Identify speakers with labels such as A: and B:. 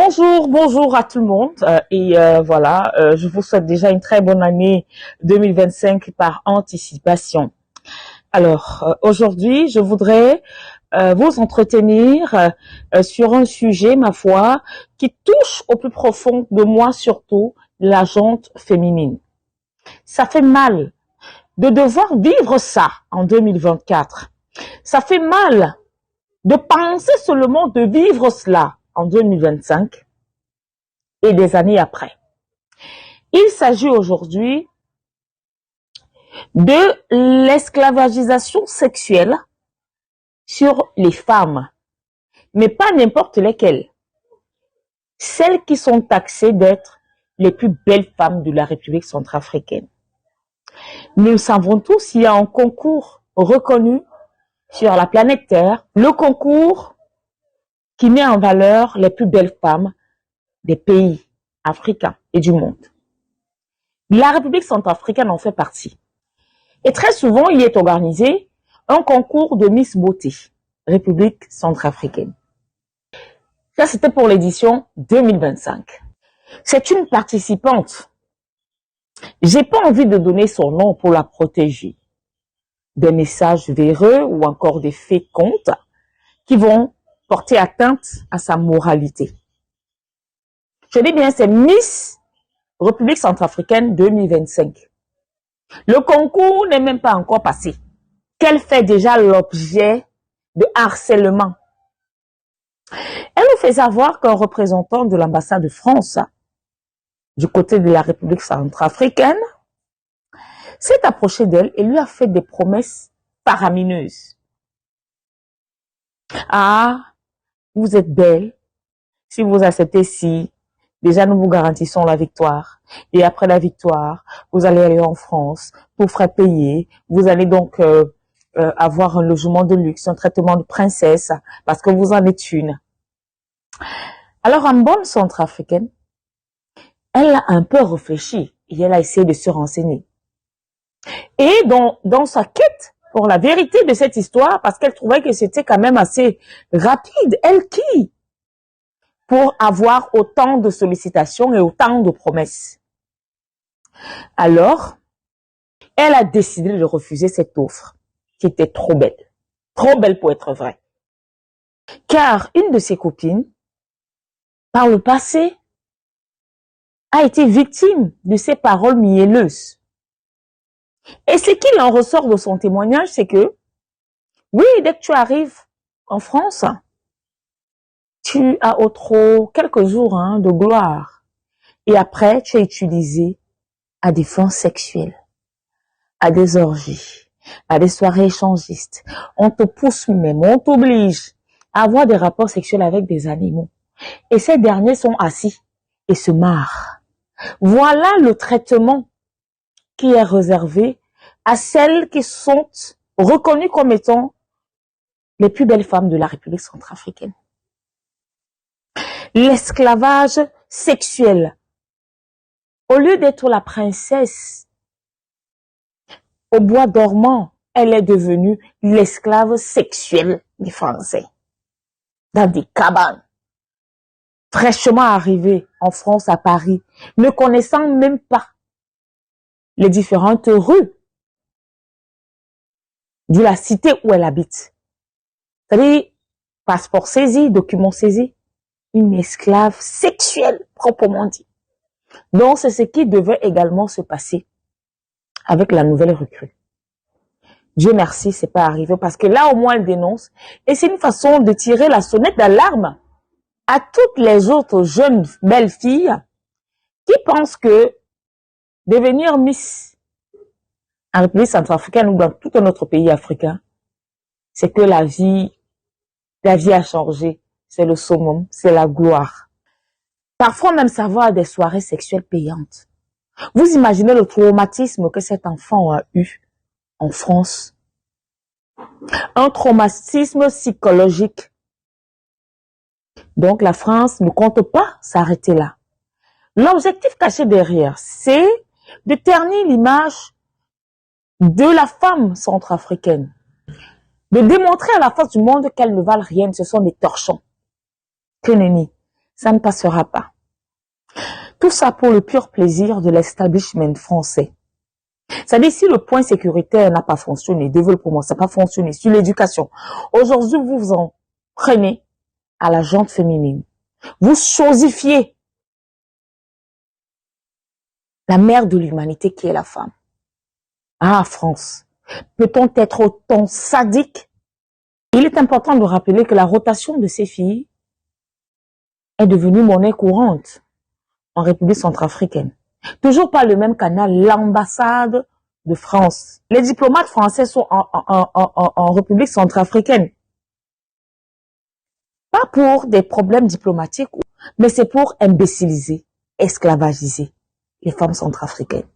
A: Bonjour à tout le monde. Voilà, je vous souhaite déjà une très bonne année 2025 par anticipation. Alors, aujourd'hui, je voudrais vous entretenir sur un sujet, ma foi, qui touche au plus profond de moi, surtout la jante féminine. Ça fait mal de devoir vivre ça en 2024. Ça fait mal de penser seulement de vivre cela en 2025 et des années après. Il s'agit aujourd'hui de l'esclavagisation sexuelle sur les femmes, mais pas n'importe lesquelles. Celles qui sont taxées d'être les plus belles femmes de la République centrafricaine. Nous le savons tous, il y a un concours reconnu sur la planète Terre, le concours qui met en valeur les plus belles femmes des pays africains et du monde. La République centrafricaine en fait partie. Et très souvent, il est organisé un concours de Miss Beauté, République centrafricaine. Ça, c'était pour l'édition 2025. C'est une participante. J'ai pas envie de donner son nom pour la protéger. Des messages véreux ou encore des faits comptes qui vont porter atteinte à sa moralité. Je dis bien, c'est Miss République centrafricaine 2025. Le concours n'est même pas encore passé. Qu'elle fait déjà l'objet de harcèlement. Elle nous fait savoir qu'un représentant de l'ambassade de France, du côté de la République centrafricaine, s'est approché d'elle et lui a fait des promesses faramineuses. Ah, vous êtes belle. Si vous acceptez ci, déjà nous vous garantissons la victoire. Et après la victoire, vous allez aller en France, vous ferez payer. Vous allez donc avoir un logement de luxe, un traitement de princesse, parce que vous en êtes une. Alors en bonne centrafricaine, elle a un peu réfléchi et elle a essayé de se renseigner. Et dans sa quête pour la vérité de cette histoire, parce qu'elle trouvait que c'était quand même assez rapide, elle qui pour avoir autant de sollicitations et autant de promesses. Alors, elle a décidé de refuser cette offre qui était trop belle pour être vraie. Car une de ses copines, par le passé, a été victime de ces paroles mielleuses. Et ce qu'il en ressort de son témoignage, c'est que, oui, dès que tu arrives en France, tu as au trop quelques jours de gloire. Et après, tu es utilisé à des fins sexuelles, à des orgies, à des soirées échangistes. On te pousse même, on t'oblige à avoir des rapports sexuels avec des animaux. Et ces derniers sont assis et se marrent. Voilà le traitement qui est réservé à celles qui sont reconnues comme étant les plus belles femmes de la République centrafricaine. L'esclavage sexuel. Au lieu d'être la princesse au bois dormant, elle est devenue l'esclave sexuelle des Français. Dans des cabanes. Fraîchement arrivée en France, à Paris, ne connaissant même pas les différentes rues de la cité où elle habite. C'est-à-dire, passeport saisi, document saisi, une esclave sexuelle, proprement dit. Donc, c'est ce qui devait également se passer avec la nouvelle recrue. Dieu merci, c'est pas arrivé parce que là, au moins, elle dénonce. Et c'est une façon de tirer la sonnette d'alarme à toutes les autres jeunes belles filles qui pensent que devenir Miss en République centrafricaine ou dans tout un autre pays africain, c'est que la vie a changé. C'est le summum, c'est la gloire. Parfois même savoir des soirées sexuelles payantes. Vous imaginez le traumatisme que cet enfant a eu en France. Un traumatisme psychologique. Donc la France ne compte pas s'arrêter là. L'objectif caché derrière, c'est de ternir l'image de la femme centrafricaine. De démontrer à la face du monde qu'elles ne valent rien, ce sont des torchons. Que nenni. Ça ne passera pas. Tout ça pour le pur plaisir de l'establishment français. C'est-à-dire, si le point sécuritaire n'a pas fonctionné, développement, ça n'a pas fonctionné, sur l'éducation, aujourd'hui, vous vous en prenez à la gente féminine. Vous chosifiez la mère de l'humanité qui est la femme. Ah, France, peut-on être autant sadique? Il est important de rappeler que la rotation de ces filles est devenue monnaie courante en République centrafricaine. Toujours par le même canal, l'ambassade de France. Les diplomates français sont en République centrafricaine. Pas pour des problèmes diplomatiques, mais c'est pour imbéciliser, esclavagiser les femmes centrafricaines.